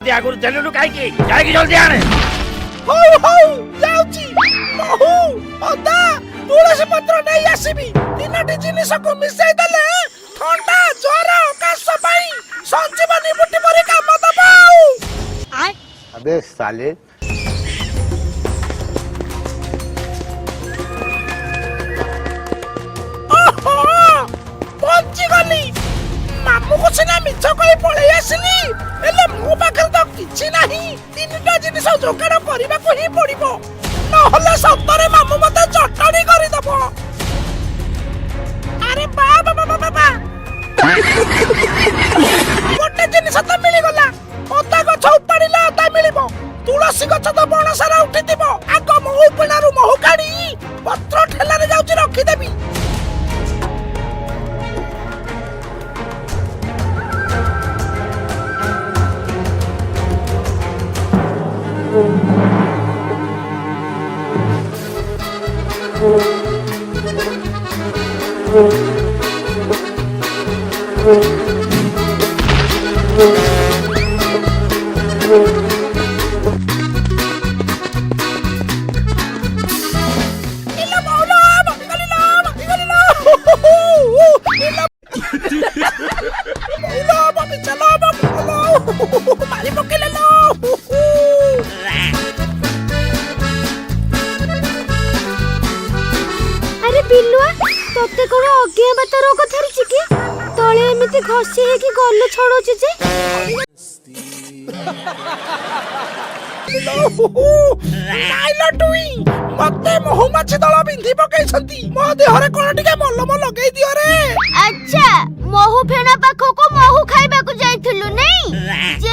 आगुर देलुनु काईकी जाईकी जल्दी आने हौ हौ जाउची महू अदा तुलसी पत्र नहीं आसीबी तीनटी जिनिस को मिसाई देले ठंडा ज्वर काश पाई संजीवनी बुटी परी काम दबाऊ अबे साले ओहो पहुंची गली मामू को सिना मिछ कई पळै आसिली एले मो पाखर तो किछि नाही तीनटा जिनिस जोगाड़ करबा को ही पड़िबो नहले सत्तरे मामू मते चटणी करि दबो अरे बाबा बाबा बाबा गोटे जिनिस तो मिली गला अता गछ उपाड़िला अता मिलिबो तुलसी गछ तो बण सारा उठितिबो आग महू पिणारु महू काढी पत्र ठेलारे जाउची रखि देबी अरे बिल्लुआ तोते कोन अज्ञा बात रोग धरिछि कि तळे एमिति घसी हे कि गल्लु छडोछि जे नाइला टुई मते महुमाछी दळ बिंधी पकाइछंती मो देहरे कोन टिके मलम लगेई दियो रे अच्छा महू फेणा पाखो को महू खाइबा को जाइथुलु नै जे